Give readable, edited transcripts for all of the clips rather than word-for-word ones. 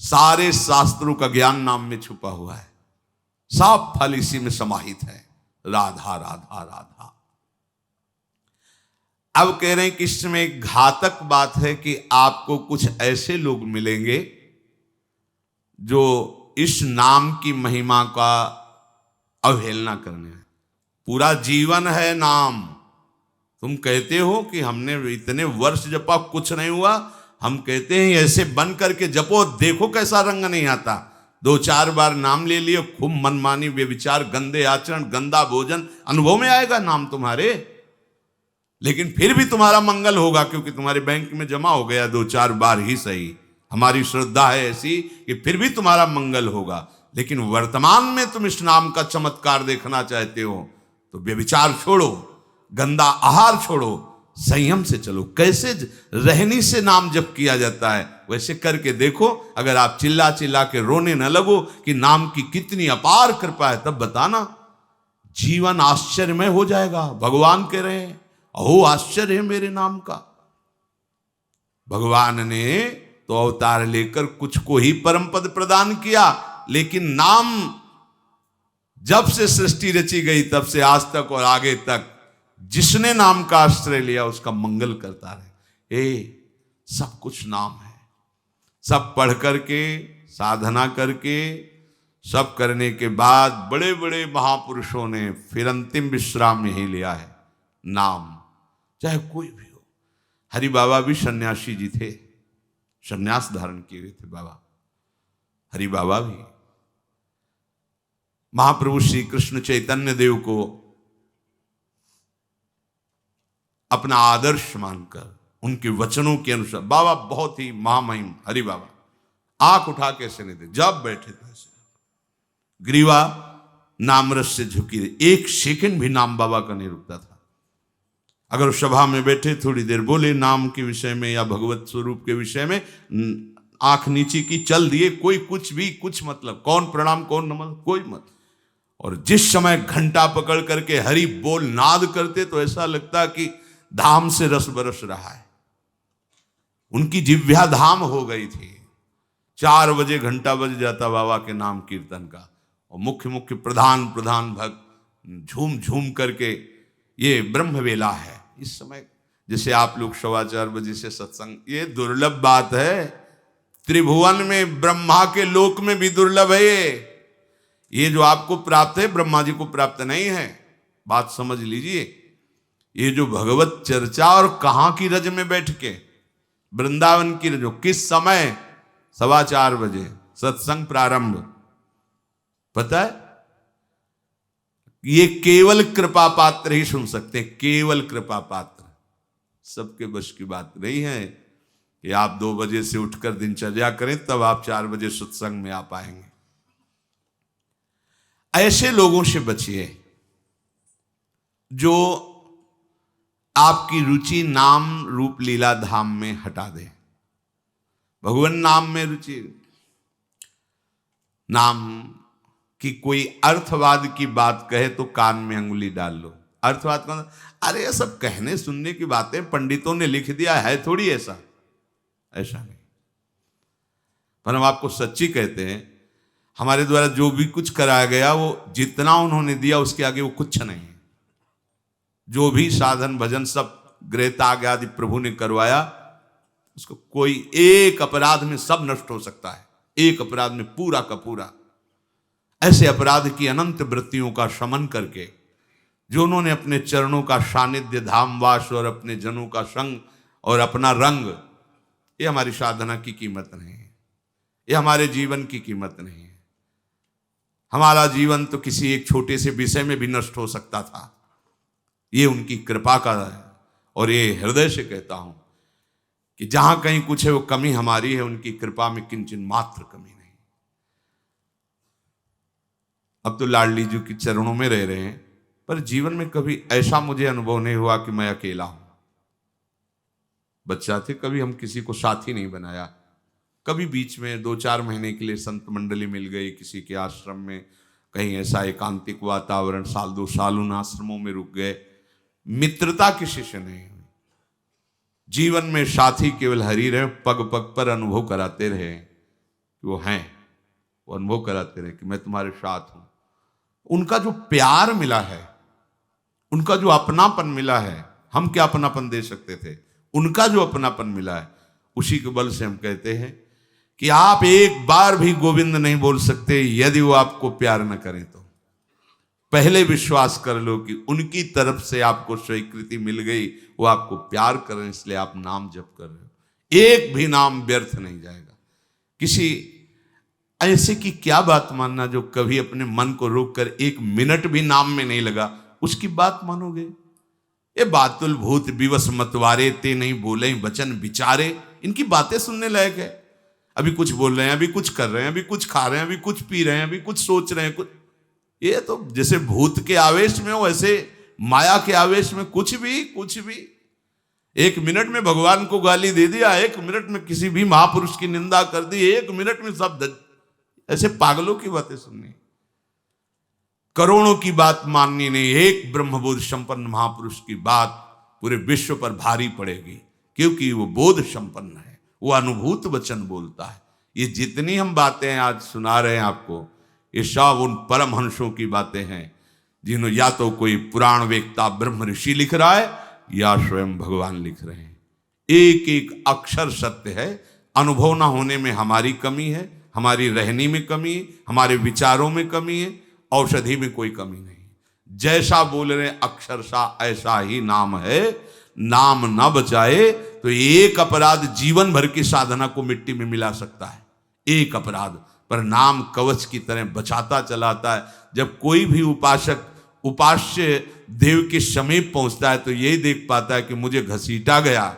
सारे शास्त्रों का ज्ञान नाम में छुपा हुआ है, सब फल इसी में समाहित है। राधा राधा राधा। अब कह रहे हैं कि इसमें एक घातक बात है कि आपको कुछ ऐसे लोग मिलेंगे जो इस नाम की महिमा का अवहेलना करने हैं। पूरा जीवन है नाम। तुम कहते हो कि हमने इतने वर्ष जपा, कुछ नहीं हुआ। हम कहते हैं ऐसे बन करके जपो, देखो कैसा रंग नहीं आता। 2-4 बार नाम ले लिए, खूब मनमानी, व्यभिचार, गंदे आचरण, गंदा भोजन अनुभव में आएगा नाम तुम्हारे, लेकिन फिर भी तुम्हारा मंगल होगा, क्योंकि तुम्हारे बैंक में जमा हो गया 2-4 बार ही सही। हमारी श्रद्धा है ऐसी कि फिर भी तुम्हारा मंगल होगा। लेकिन वर्तमान में तुम इस नाम का चमत्कार देखना चाहते हो तो व्यभिचार छोड़ो, गंदा आहार छोड़ो, संयम से चलो। कैसे रहनी से नाम जप किया जाता है वैसे करके देखो। अगर आप चिल्ला चिल्ला के रोने न लगो कि नाम की कितनी अपार कृपा है, तब बताना, जीवन आश्चर्यमय हो जाएगा। भगवान कह रहे हैं, अहो आश्चर्य है मेरे नाम का। भगवान ने तो अवतार लेकर कुछ को ही परम पद प्रदान किया, लेकिन नाम जब से सृष्टि रची गई तब से आज तक और आगे तक जिसने नाम का आश्रय लिया उसका मंगल करता रहे। सब कुछ नाम है। सब पढ़ करके, साधना करके, सब करने के बाद बड़े बड़े महापुरुषों ने फिर अंतिम विश्राम यही लिया है, नाम। चाहे कोई भी हो। हरि बाबा भी सन्यासी जी थे, सन्यास धारण किए हुए थे बाबा। हरि बाबा भी महाप्रभु श्री कृष्ण चैतन्य देव को अपना आदर्श मानकर उनके वचनों के अनुसार, बाबा बहुत ही महामहिम हरि बाबा, आंख उठा के ऐसे नहीं थे, जब बैठे थे ऐसे ग्रीवा नामरस से झुकी रही। 1 सेकंड भी नाम बाबा का नहीं रुकता था। अगर सभा में बैठे थोड़ी देर बोले नाम के विषय में या भगवत स्वरूप के विषय में, आंख नीचे की, चल दिए, कोई कुछ भी, कुछ मतलब, कौन प्रणाम कौन नमन, कोई मत। और जिस समय घंटा पकड़ करके हरि बोल नाद करते तो ऐसा लगता कि धाम से रस बरस रहा है। उनकी जिह्वा धाम हो गई थी। 4 बजे घंटा बज जाता बाबा के नाम कीर्तन का, और मुख्य मुख्य प्रधान भक्त झूम झूम करके, ये ब्रह्म वेला है इस समय। जैसे आप लोग 4:15 बजे से सत्संग, ये दुर्लभ बात है। त्रिभुवन में, ब्रह्मा के लोक में भी दुर्लभ है ये जो आपको प्राप्त है, ब्रह्मा जी को प्राप्त नहीं है। बात समझ लीजिए। ये जो भगवत चर्चा, और कहां की रज में बैठ के, वृंदावन की रज, किस समय, 4:15 बजे सत्संग प्रारंभ। पता है, ये केवल कृपा पात्र ही सुन सकते हैं, केवल कृपा पात्र। सबके बस की बात नहीं है कि आप 2 बजे से उठकर दिनचर्या करें तब आप 4 बजे सत्संग में आ पाएंगे। ऐसे लोगों से बचिए जो आपकी रुचि नाम रूप लीला धाम में हटा दे। भगवान नाम में रुचि, नाम की कोई अर्थवाद की बात कहे तो कान में अंगुली डाल लो। अर्थवाद का, अरे ये सब कहने सुनने की बातें, पंडितों ने लिख दिया है, थोड़ी ऐसा नहीं। पर हम आपको सच्ची कहते हैं, हमारे द्वारा जो भी कुछ कराया गया वो जितना उन्होंने दिया उसके आगे वो कुछ नहीं है। जो भी साधन भजन सब गृहत्याग आदि प्रभु ने करवाया, उसको कोई एक अपराध में सब नष्ट हो सकता है, एक अपराध में पूरा का पूरा। ऐसे अपराध की अनंत वृत्तियों का शमन करके जो उन्होंने अपने चरणों का सानिध्य, धामवास और अपने जनों का संग और अपना रंग, ये हमारी साधना की कीमत नहीं है, ये हमारे जीवन की कीमत नहीं है। हमारा जीवन तो किसी एक छोटे से विषय में भी नष्ट हो सकता था। ये उनकी कृपा का है, और ये हृदय से कहता हूं कि जहां कहीं कुछ है वो कमी हमारी है, उनकी कृपा में किंचन मात्र कमी नहीं। अब तो लाडली जी के चरणों में रह रहे हैं, पर जीवन में कभी ऐसा मुझे अनुभव नहीं हुआ कि मैं अकेला हूं। बच्चा थे, कभी हम किसी को साथी नहीं बनाया। कभी बीच में 2-4 महीने के लिए संत मंडली मिल गई किसी के आश्रम में, कहीं ऐसा एकांतिक वातावरण, 1-2 साल उन आश्रमों में रुक गए। मित्रता किसी से नहीं हुई। जीवन में साथी केवल हरि रहे, पग पग पर अनुभव कराते रहे। कि वो हैं, वो अनुभव कराते रहे कि मैं तुम्हारे साथ हूं। उनका जो प्यार मिला है, उनका जो अपनापन मिला है, हम क्या अपनापन दे सकते थे, उनका जो अपनापन मिला है, उसी के बल से हम कहते हैं कि आप एक बार भी गोविंद नहीं बोल सकते यदि वो आपको प्यार न करें तो। पहले विश्वास कर लो कि उनकी तरफ से आपको स्वीकृति मिल गई, वो आपको प्यार कर रहे हैं, इसलिए आप नाम जप कर रहे हो। एक भी नाम व्यर्थ नहीं जाएगा। किसी ऐसे की क्या बात मानना जो कभी अपने मन को रोककर एक मिनट भी नाम में नहीं लगा, उसकी बात मानोगे? ये बातुल भूत विवश मतवारे ते नहीं बोले वचन विचारे, इनकी बातें सुनने लायक है। अभी कुछ बोल रहे हैं, अभी कुछ कर रहे हैं, अभी कुछ खा रहे हैं, अभी कुछ पी रहे हैं, अभी कुछ सोच रहे हैं, कुछ। ये तो जैसे भूत के आवेश में हो, ऐसे माया के आवेश में कुछ भी। एक मिनट में भगवान को गाली दे दिया, एक मिनट में किसी भी महापुरुष की निंदा कर दी, एक मिनट में सब ऐसे पागलों की बातें सुननी, करोड़ों की बात माननी नहीं। एक ब्रह्मबोध संपन्न महापुरुष की बात पूरे विश्व पर भारी पड़ेगी, क्योंकि वो बोध संपन्न है, वो अनुभूत वचन बोलता है। ये जितनी हम बातें आज सुना रहे हैं आपको, ये सब उन परमहंसों की बातें हैं जिन्हों या तो कोई पुराण वेत्ता ब्रह्म ऋषि लिख रहा है या स्वयं भगवान लिख रहे हैं। एक एक अक्षर सत्य है। अनुभव ना होने में हमारी कमी है, हमारी रहनी में कमी है, हमारे विचारों में कमी है, औषधि में कोई कमी नहीं। जैसा बोल रहे अक्षरशा ऐसा ही नाम है। नाम न बचाए तो एक अपराध जीवन भर की साधना को मिट्टी में मिला सकता है, एक अपराध। पर नाम कवच की तरह बचाता चलाता है। जब कोई भी उपासक उपास्य देव के समीप पहुंचता है तो यही देख पाता है कि मुझे घसीटा गया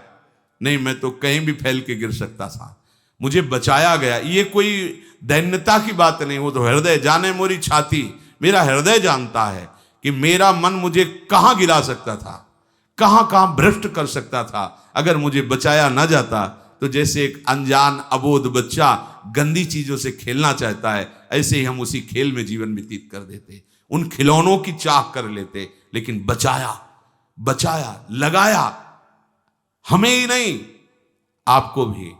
नहीं, मैं तो कहीं भी फैल के गिर सकता था, मुझे बचाया गया। ये कोई दैन्यता की बात नहीं, वो तो हृदय जाने मोरी छाती। मेरा हृदय जानता है कि मेरा मन मुझे कहाँ गिरा सकता था, कहाँ कहाँ भ्रष्ट कर सकता था। अगर मुझे बचाया ना जाता तो जैसे एक अनजान अबोध बच्चा गंदी चीजों से खेलना चाहता है, ऐसे ही हम उसी खेल में जीवन व्यतीत कर देते, उन खिलौनों की चाह कर लेते। लेकिन बचाया लगाया, हमें ही नहीं आपको भी।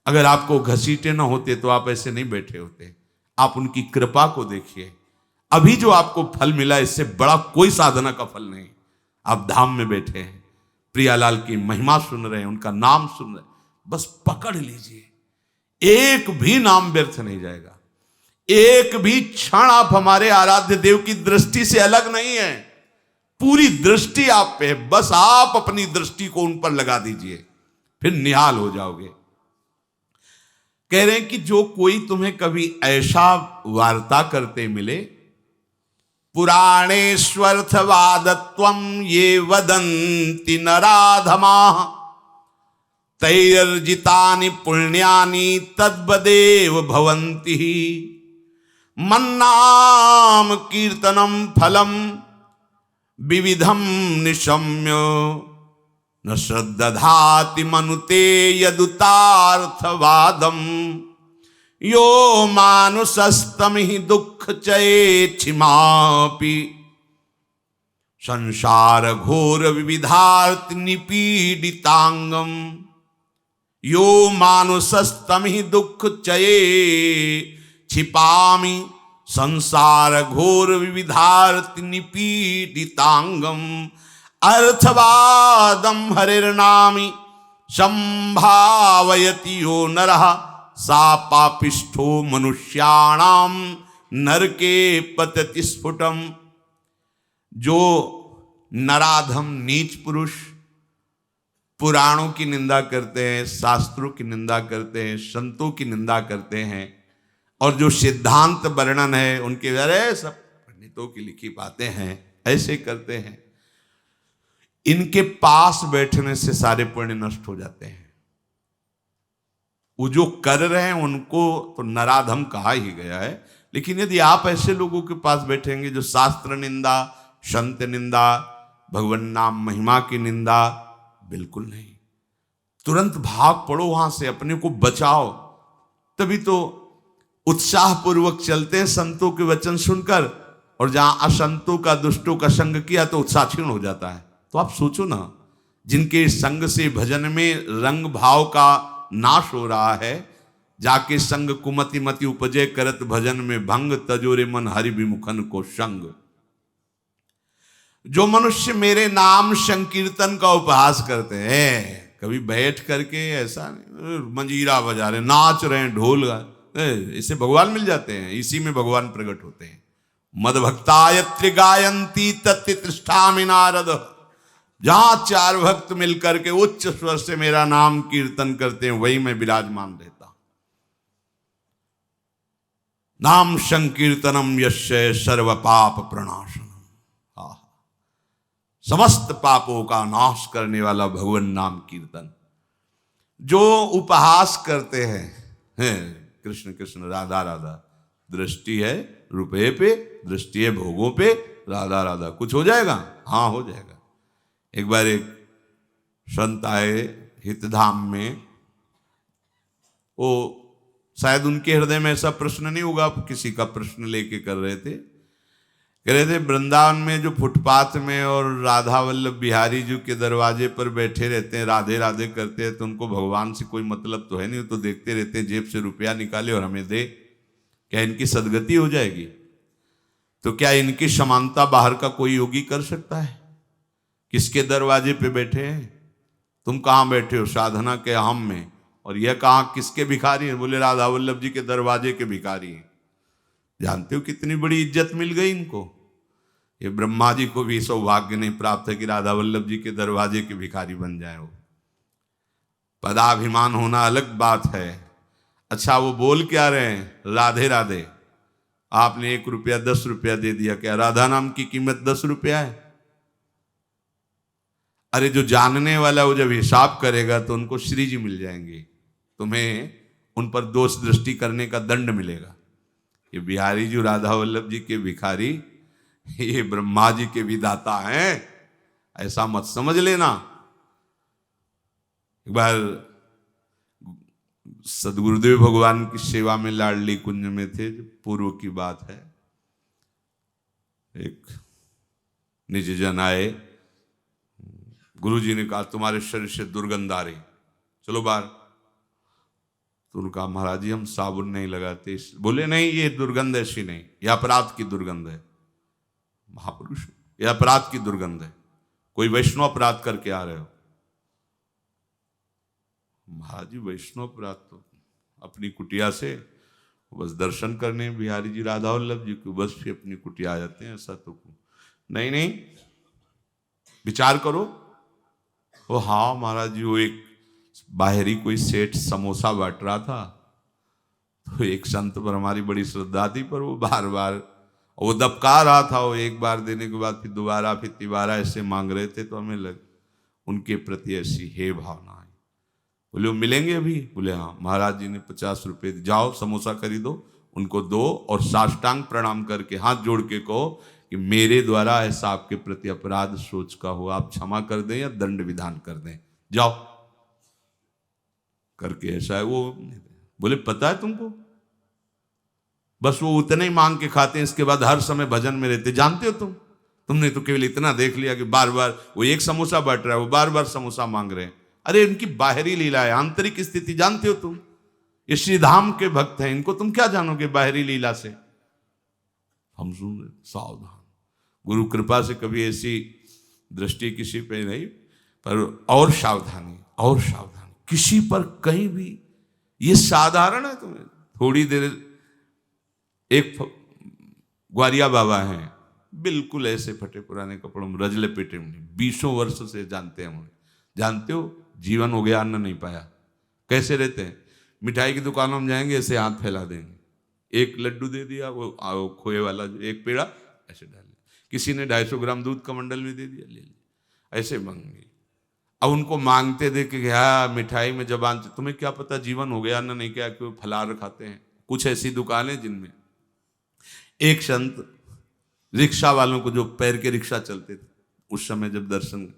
अगर आपको घसीटे ना होते तो आप ऐसे नहीं बैठे होते। आप उनकी कृपा को देखिए। अभी जो आपको फल मिला, इससे बड़ा कोई साधना का फल नहीं। आप धाम में बैठे हैं, प्रियालाल की महिमा सुन रहे हैं, उनका नाम सुन रहे हैं, बस पकड़ लीजिए। एक भी नाम व्यर्थ नहीं जाएगा। एक भी क्षण आप हमारे आराध्य देव की दृष्टि से अलग नहीं है। पूरी दृष्टि आप पे है, बस आप अपनी दृष्टि को उन पर लगा दीजिए, फिर निहाल हो जाओगे। कह रहे हैं कि जो कोई तुम्हें कभी ऐसा वार्ता करते मिले, पुराणेष्वर्थवादत्वं ये वदन्ति नराधमाः तैर्जितानि पुण्यानि तद्वदेव भवन्ति। मन्नाम कीर्तनम फलम विविधम निशम्य न श्रद्धाति मनुते यदुतार्थवादम। यो मानुषस्तमिहि दुःख चेच्छिमापि संसार घोर विविधार्थ निपीडितांगम। यो मानुषस्तमिहि दुःख चये छिपामि संसार घोर विविधार्थ निपीडितांगम। अर्थवादम हरिर्नामि संभावयति यो नरः सा पापिष्ठो मनुष्याणाम नरके पतति स्फुटम। जो नराधम नीच पुरुष पुराणों की निंदा करते हैं, शास्त्रों की निंदा करते हैं, संतों की निंदा करते हैं, और जो सिद्धांत वर्णन है उनके अरे सब पंडितों की लिखी बातें हैं, ऐसे करते हैं, इनके पास बैठने से सारे पुण्य नष्ट हो जाते हैं। वो जो कर रहे हैं उनको तो नराधम कहा ही गया है। लेकिन यदि आप ऐसे लोगों के पास बैठेंगे जो शास्त्र निंदा, संत निंदा, भगवान नाम महिमा की निंदा, बिल्कुल नहीं। तुरंत भाग पड़ो वहां से, अपने को बचाओ। तभी तो उत्साह पूर्वक चलते हैं संतों के वचन सुनकर, और जहां असंतों का, दुष्टों का संग किया तो उत्साह क्षीण हो जाता है। तो आप सोचो ना, जिनके संग से भजन में रंग भाव का नाश हो रहा है, जाके संग कुमति मति उपजे करत भजन में भंग तजोरे मन हरि विमुखन को संग। जो मनुष्य मेरे नाम संकीर्तन का उपहास करते हैं, कभी बैठ करके ऐसा नहीं मंजीरा बजा रहे, नाच रहे हैं, ढोल इससे भगवान मिल जाते हैं, इसी में भगवान प्रकट होते हैं। मद भक्तायत्रि गायंती तत्ति तिष्ठामि नारद। जहां चार भक्त मिलकर के उच्च स्वर से मेरा नाम कीर्तन करते हैं, वही मैं विराजमान रहता। नाम संकीर्तनम यस्य सर्व पाप प्रणाशनम। समस्त पापों का नाश करने वाला भगवान नाम कीर्तन। जो उपहास करते हैं कृष्ण कृष्ण राधा राधा, दृष्टि है रुपये पे, दृष्टि है भोगों पे, राधा राधा, कुछ हो जाएगा? हाँ हो जाएगा। एक बार एक संत आए हितधाम में, वो शायद उनके हृदय में ऐसा प्रश्न नहीं होगा, किसी का प्रश्न लेके कर रहे थे। कह रहे थे वृंदावन में जो फुटपाथ में और राधा वल्लभ बिहारी जी के दरवाजे पर बैठे रहते हैं, राधे राधे करते हैं, तो उनको भगवान से कोई मतलब तो है नहीं, तो देखते रहते हैं जेब से रुपया निकाले और हमें दे, क्या इनकी सदगति हो जाएगी? तो क्या इनकी समानता बाहर का कोई योगी कर सकता है? किसके दरवाजे पे बैठे हैं? तुम कहाँ बैठे हो? साधना के हम में। और यह कहाँ किसके भिखारी हैं? बोले राधा वल्लभ जी के दरवाजे के भिखारी हैं। जानते हो कितनी बड़ी इज्जत मिल गई इनको? ये ब्रह्मा जी को भी सौभाग्य नहीं प्राप्त है कि राधा वल्लभ जी के दरवाजे के भिखारी बन जाए। वो पदाभिमान होना अलग बात है। अच्छा वो बोल क्या रहे हैं? राधे राधे। आपने 1 रुपया 10 रुपया दे दिया, क्या राधा नाम की कीमत 10 रुपया है? अरे जो जानने वाला वो जब हिसाब करेगा तो उनको श्री जी मिल जाएंगे, तुम्हें उन पर दोष दृष्टि करने का दंड मिलेगा। ये बिहारी जी राधा वल्लभ जी के भिखारी, ये ब्रह्मा जी के विधाता हैं, ऐसा मत समझ लेना। एक बार सदगुरुदेव भगवान की सेवा में लाडली कुंज में थे, पूर्व की बात है। एक निज जन आए, गुरुजी ने कहा तुम्हारे शरीर से दुर्गंध आ रही, चलो बाहर। तो उन्होंने कहा महाराज जी हम साबुन नहीं लगाते। बोले नहीं ये दुर्गंध ऐसी नहीं, यह अपराध की दुर्गंध है। महापुरुष, यह अपराध की दुर्गंध है, कोई वैष्णव अपराध करके आ रहे हो। महाराज जी वैष्णव अपराध तो अपनी कुटिया से बस दर्शन करने बिहारी जी राधा वल्लभ जी को बस से अपनी कुटिया आ जाते हैं, ऐसा तो नहीं। नहीं विचार करो। वो हाँ महाराज जी, वो एक बाहरी कोई सेठ समोसा बांट रहा था, तो एक संत पर हमारी बड़ी श्रद्धा थी, पर वो बार बार वो दबका रहा था। वो एक बार देने के बाद फिर दोबारा फिर तिबारा ऐसे मांग रहे थे, तो हमें लग उनके प्रति ऐसी हे भावना आई। बोले वो मिलेंगे अभी? बोले हाँ। महाराज जी ने 50 रुपये, जाओ समोसा खरीदो, उनको दो और साष्टांग प्रणाम करके हाथ जोड़ के कहो कि मेरे द्वारा ऐसा आपके प्रति अपराध सोच का हो, आप क्षमा कर दें या दंड विधान कर दें, जाओ करके ऐसा है। वो बोले पता है तुमको, बस वो उतने ही मांग के खाते हैं, इसके बाद हर समय भजन में रहते। जानते हो तुमने तो केवल इतना देख लिया कि बार बार वो एक समोसा बांट रहा है, वो बार बार समोसा मांग रहे हैं। अरे इनकी बाहरी लीला है, आंतरिक स्थिति जानते हो तुम? ये श्री धाम के भक्त हैं, इनको तुम क्या जानोगे बाहरी लीला से? हम सुन रहे, सावधान। गुरु कृपा से कभी ऐसी दृष्टि किसी पे नहीं, पर और सावधानी, और सावधानी किसी पर कहीं भी। ये साधारण है तुम्हें थोड़ी देर। एक ग्वारिया बाबा हैं, बिल्कुल ऐसे फटे पुराने कपड़ों में, रजले पेटे में, 20 वर्ष से जानते हैं मुझे। जानते हो जीवन हो गया, अन्न नहीं पाया। कैसे रहते हैं? मिठाई की दुकानों में जाएंगे, ऐसे हाथ फैला देंगे, एक लड्डू दे दिया, वो खोए वाला एक पेड़ा ऐसे डाल दिया, किसी ने 250 ग्राम दूध का मंडल भी दे दिया, ले लिया, ऐसे मांगे। अब उनको मांगते देखे क्या मिठाई में जबान, तुम्हें क्या पता जीवन हो गया अन्न नहीं, क्या क्यों फलार खाते हैं। कुछ ऐसी दुकानें जिनमें एक संत रिक्शा वालों को, जो पैर के रिक्शा चलते थे उस समय, जब दर्शन,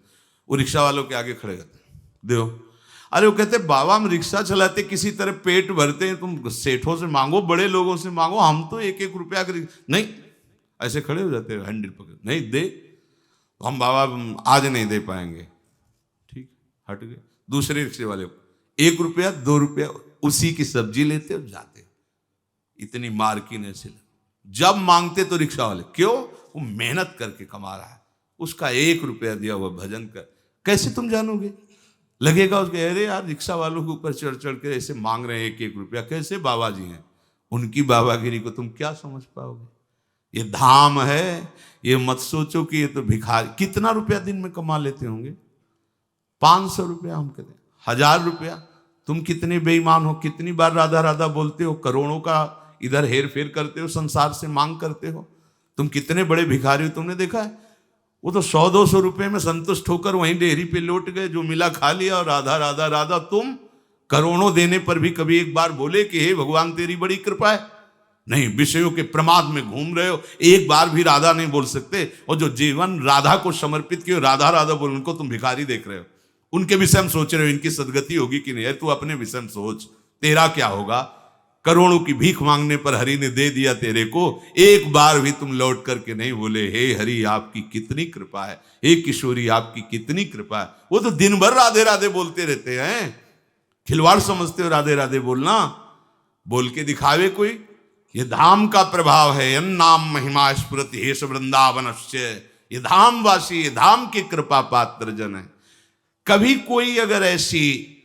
वो रिक्शा वालों के आगे खड़े रहते, देखो। अरे वो कहते बाबा हम रिक्शा चलाते किसी तरह पेट भरते हैं, तुम सेठों से मांगो, बड़े लोगों से मांगो, हम तो 1-1 रुपया का नहीं। ऐसे खड़े हो जाते हैं, हैंडल पकड़, नहीं दे तो हम बाबा आज नहीं दे पाएंगे। ठीक, हट गए। दूसरे रिक्शे वाले को 1 रुपया 2 रुपया उसी की सब्जी लेते हो जाते हो। इतनी मार्किन ऐसे जब मांगते तो रिक्शा वाले, क्यों? वो मेहनत करके कमा रहा है, उसका 1 रुपया दिया हुआ भजन कर, कैसे तुम जानोगे? लगेगा उसके, अरे यार रिक्शा वालों के ऊपर चढ़ चढ़ के ऐसे मांग रहे हैं 1-1 रुपया, कैसे बाबा जी हैं? उनकी बाबागिरी को तुम क्या समझ पाओगे? ये धाम है, ये मत सोचो कि ये तो भिखारी। कितना रुपया दिन में कमा लेते होंगे? 500 रुपया, हम कहते 1000 रुपया। तुम कितने बेईमान हो, कितनी बार राधा राधा बोलते हो, करोड़ों का इधर हेर फेर करते हो, संसार से मांग करते हो। तुम कितने बड़े भिखारी हो, तुमने देखा है? वो तो 100-200 रुपए में संतुष्ट होकर वहीं डेहरी पे लौट गए, जो मिला खा लिया और राधा राधा राधा। तुम करोड़ों देने पर भी कभी एक बार बोले कि हे भगवान तेरी बड़ी कृपा है? नहीं, विषयों के प्रमाद में घूम रहे हो, एक बार भी राधा नहीं बोल सकते। और जो जीवन राधा को समर्पित किए, राधा राधा बोल, उनको तुम भिखारी देख रहे हो, उनके विषय में सोच रहे हो इनकी सदगति होगी कि नहीं। तू अपने विषय में सोच, तेरा क्या होगा? करोड़ों की भीख मांगने पर हरि ने दे दिया तेरे को, एक बार भी तुम लौट करके नहीं बोले हे हरि आपकी कितनी कृपा है, हे किशोरी आपकी कितनी कृपा है। वो तो दिन भर राधे राधे बोलते रहते हैं। खिलवाड़ समझते हो राधे राधे बोलना? बोल के दिखावे कोई? ये धाम का प्रभाव है। नाम महिमा स्फुरति हेश वृंदावनस्य। ये धाम वासी, ये धाम के कृपा पात्र जन है। कभी कोई अगर ऐसी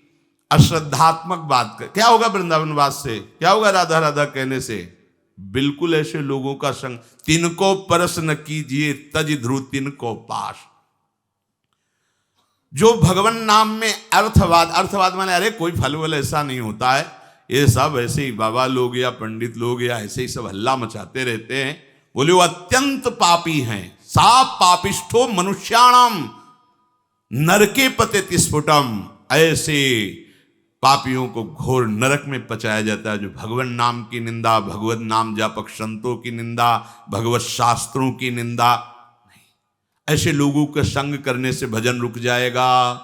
अश्रद्धात्मक बात कर, क्या होगा वृंदावन वास से? क्या होगा राधा राधा कहने से? बिल्कुल ऐसे लोगों का संग। तिनको परस न कीजिए तज ध्रुव तिनको पास। जो भगवान नाम में अर्थवाद, अर्थवाद माने अरे कोई फल वल ऐसा नहीं होता है, ये सब ऐसे ही बाबा लोग या पंडित लोग या ऐसे ही सब हल्ला मचाते रहते हैं। बोले वो अत्यंत पापी हैं। सा पापिष्ठो मनुष्याणाम नरके पतित स्फुटम। ऐसे पापियों को घोर नरक में पचाया जाता है जो भगवान नाम की निंदा, भगवत नाम जापक संतों की निंदा, भगवत शास्त्रों की निंदा। नहीं, ऐसे लोगों के संग करने से भजन रुक जाएगा।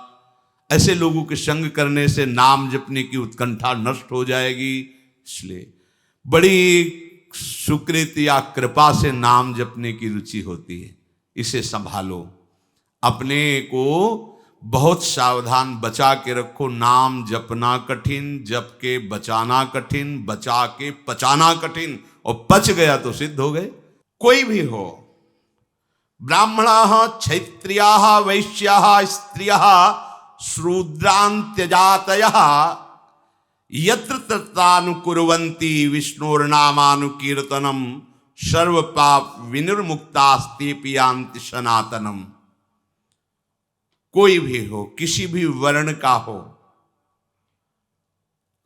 ऐसे लोगों के संग करने से नाम जपने की उत्कंठा नष्ट हो जाएगी। इसलिए बड़ी सुकृत या कृपा से नाम जपने की रुचि होती है, इसे संभालो। अपने को बहुत सावधान बचा के रखो। नाम जपना कठिन, जप के बचाना कठिन, बचा के पचाना कठिन, और पच गया तो सिद्ध हो गए। कोई भी हो, ब्राह्मणाः क्षत्रियाः वैश्याः स्त्रियः शूद्रान्त्यजातयः यत्र तत्रानुकुर्वन्ति विष्णोर्नामानुकीर्तनम् सर्व पाप विनिर्मुक्तास्तेऽपि यान्ति सनातनम्। कोई भी हो, किसी भी वर्ण का हो।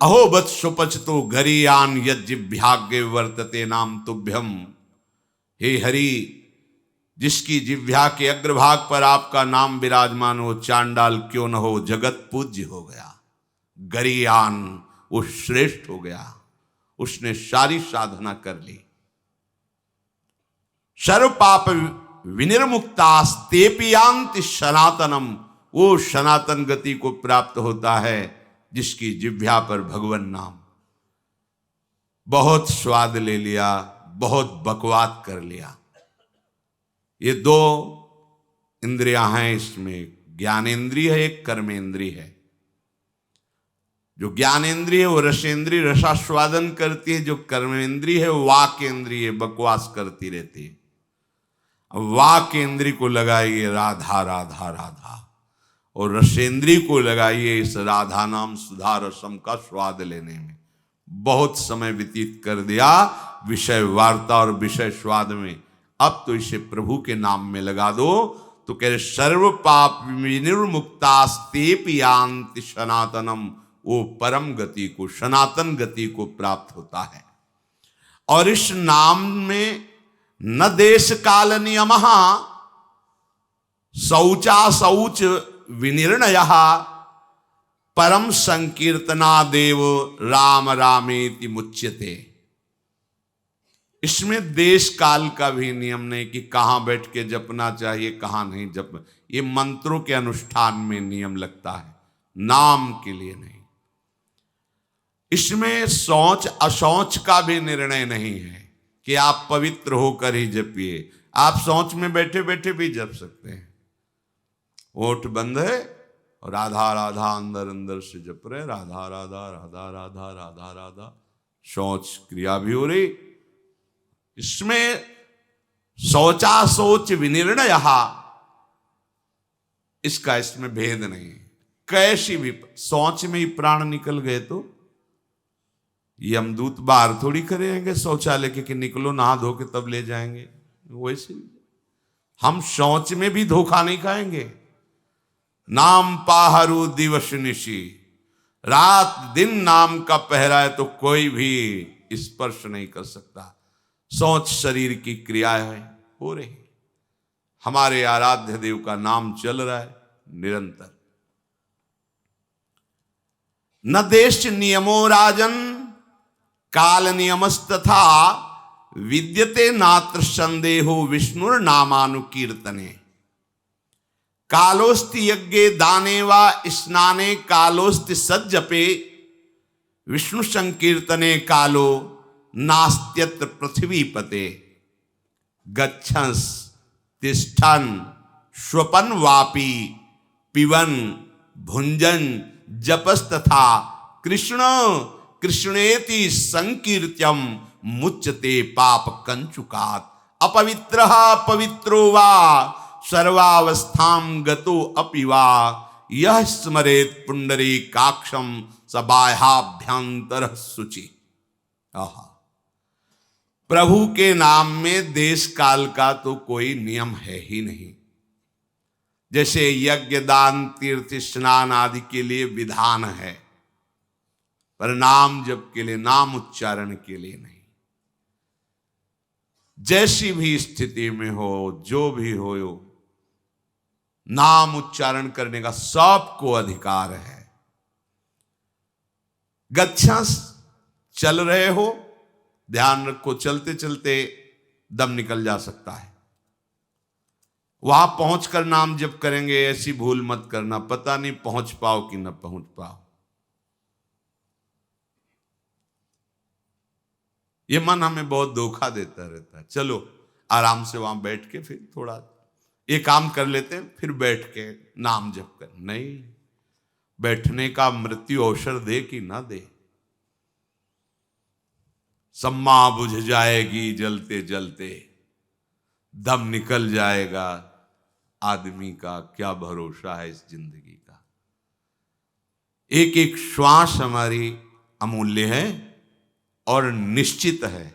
अहो वत्सुपचतो गरीयान यज्जिभ्याग्य वर्तते नाम तुभ्यम। हे हरि, जिसकी जिह्वा के अग्रभाग पर आपका नाम विराजमान हो, चांडाल क्यों न हो, जगत पूज्य हो गया। गरीयान, वो श्रेष्ठ हो गया, उसने सारी साधना कर ली। सर्व पाप विनिर्मुक्तास्तेऽपि यान्ति सनातनम। वो सनातन गति को प्राप्त होता है जिसकी जिह्वा पर भगवान नाम। बहुत स्वाद ले लिया, बहुत बकवाद कर लिया। ये 2 इंद्रियां हैं, इसमें ज्ञानेंद्रिय है, एक कर्मेंद्रिय है। जो ज्ञानेंद्रिय है वो रसेंद्रिय, रसास्वादन करती है। जो कर्मेंद्रिय है वो वाकेंद्रिय, बकवास करती रहती है। वाक इंद्रिय को लगाइए राधा राधा राधा, और रसेंद्रिय को लगाइए इस राधा नाम सुधा रसम का स्वाद लेने में। बहुत समय व्यतीत कर दिया विषय वार्ता और विषय स्वाद में, अब तो इसे प्रभु के नाम में लगा दो। तो कह रहे सर्व पाप विनिर्मुक्तास्तेऽपि यान्ति सनातनम। वो परम गति को, सनातन गति को प्राप्त होता है। और इस नाम में न देश काल नियमः शौचा शौच विनिर्णयः परम संकीर्तनादेव राम रामेति मुच्यते। इसमें देश काल का भी नियम नहीं कि कहां बैठ के जपना चाहिए, कहां नहीं जप। ये मंत्रों के अनुष्ठान में नियम लगता है, नाम के लिए नहीं। इसमें शौच अशौच का भी निर्णय नहीं है कि आप पवित्र होकर ही जपिए। आप शौच में बैठे बैठे भी जप सकते हैं। ओठ बंद है, और राधा राधा अंदर अंदर से जप रहे, राधा राधा राधा राधा राधा राधा, शौच क्रिया भी हो रही। इसमें शौचा शौच विनिर्णय, इसका इसमें भेद नहीं। कैसी भी शौच में ही प्राण निकल गए तो यमदूत बाहर थोड़ी करेंगे शौचालय के कि निकलो नहा धो के तब ले जाएंगे। वैसे हम शौच में भी धोखा नहीं खाएंगे। नाम पाहरू दिवस निशी, रात दिन नाम का पहरा है तो कोई भी स्पर्श नहीं कर सकता। शौच शरीर की क्रिया है, हो रही। हमारे आराध्य देव का नाम चल रहा है निरंतर। न देश नियमो राजन काल नियमस्तथा, विद्यते नात्र संदेहो विष्णुर नामानुकीर्तने। कालोस्ति यज्ञे दाने वा स्नाने, कालोस्ति सज्जपे, विष्णु संकीर्तने कालो नास्त्यत्र पृथ्वीपते। गच्छंस तिष्ठन स्वपन वापी, पिबन भुंजन जपस्तथा, कृष्ण कृष्णेति संकीर्त्यम मुच्यते पाप कंचुकात्। अपवित्रः पवित्रो वा सर्वावस्थां गतो अपि वा, यः स्मरेत् पुंडरीकाक्षं स बाह्याभ्यंतरः शुचि। आहा, प्रभु के नाम में देश काल का तो कोई नियम है ही नहीं। जैसे यज्ञ दान तीर्थ स्नान आदि के लिए विधान है, पर नाम जप के लिए, नाम उच्चारण के लिए नहीं। जैसी भी स्थिति में हो, जो भी हो, नाम उच्चारण करने का सबको अधिकार है। गच्छंस, चल रहे हो, ध्यान रखो, चलते चलते दम निकल जा सकता है। वहां पहुंचकर नाम जप करेंगे, ऐसी भूल मत करना, पता नहीं पहुंच पाओ कि न पहुंच पाओ। ये मन हमें बहुत धोखा देता रहता है। चलो आराम से वहां बैठ के फिर थोड़ा ये काम कर लेते हैं, फिर बैठ के नाम जप कर। नहीं, बैठने का मृत्यु अवसर दे कि ना दे। सम्मा बुझ जाएगी जलते जलते, दम निकल जाएगा। आदमी का क्या भरोसा है इस जिंदगी का। एक एक श्वास हमारी अमूल्य है और निश्चित है।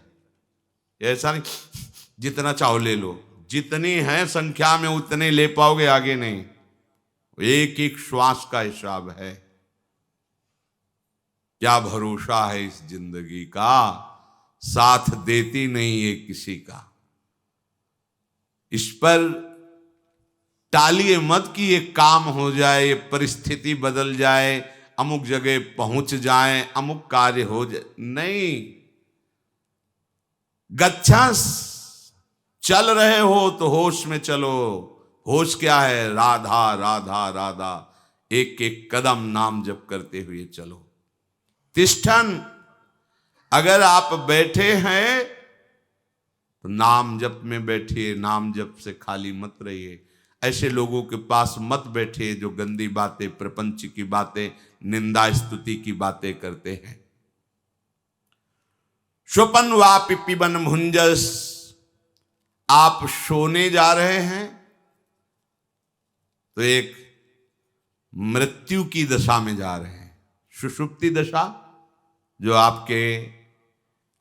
ऐसा नहीं जितना चाहो ले लो, जितनी है संख्या में उतने ले पाओगे, आगे नहीं। एक एक श्वास का हिसाब है। क्या भरोसा है इस जिंदगी का, साथ देती नहीं है किसी का। इस पर टालिए मत कि ये काम हो जाए, ये परिस्थिति बदल जाए, अमुक जगह पहुंच जाए, अमुक कार्य हो जाए। नहीं, गच्छंस, चल रहे हो तो होश में चलो। होश क्या है? राधा राधा राधा, एक एक कदम नाम जप करते हुए चलो। तिष्ठन, अगर आप बैठे हैं तो नाम जप में बैठिए, नाम जप से खाली मत रहिए। ऐसे लोगों के पास मत बैठिए जो गंदी बातें, प्रपंच की बातें, निंदा स्तुति की बातें करते हैं। स्वपन वापि पिबन भुंजस, आप सोने जा रहे हैं तो एक मृत्यु की दशा में जा रहे हैं। सुषुप्ति दशा जो आपके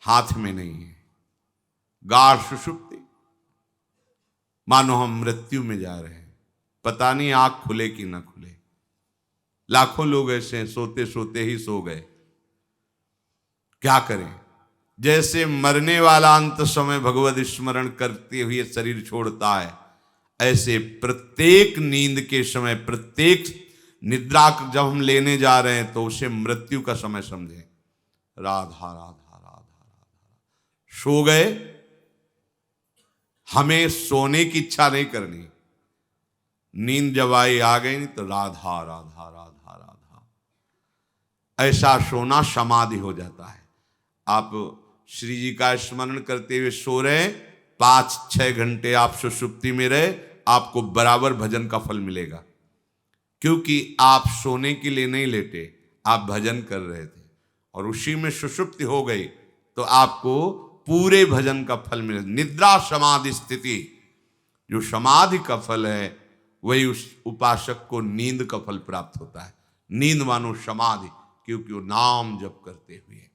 हाथ में नहीं है, गाढ़ सुषुप्ति, मानो हम मृत्यु में जा रहे हैं। पता नहीं आंख खुले कि ना खुले। लाखों लोग ऐसे हैं, सोते सोते ही सो गए। क्या करें? जैसे मरने वाला अंत समय भगवत स्मरण करते हुए शरीर छोड़ता है, ऐसे प्रत्येक नींद के समय, प्रत्येक निद्रा जब हम लेने जा रहे हैं तो उसे मृत्यु का समय समझें। राधा राधा राधा राधा, सो गए, हमें सोने की इच्छा नहीं करनी। नींद जब आई आ गई नहीं तो राधा राधा राधा राधा, ऐसा सोना समाधि हो जाता है। आप श्री जी का स्मरण करते हुए सो रहे, 5-6 घंटे आप सुषुप्ति में रहे, आपको बराबर भजन का फल मिलेगा। क्योंकि आप सोने के लिए नहीं लेटे, आप भजन कर रहे थे और उसी में सुषुप्ति हो गई तो आपको पूरे भजन का फल मिले। निद्रा समाधि स्थिति, जो समाधि का फल है वही उस उपासक को नींद का फल प्राप्त होता है। नींद मानो समाधि, क्योंकि वो नाम जप करते हुए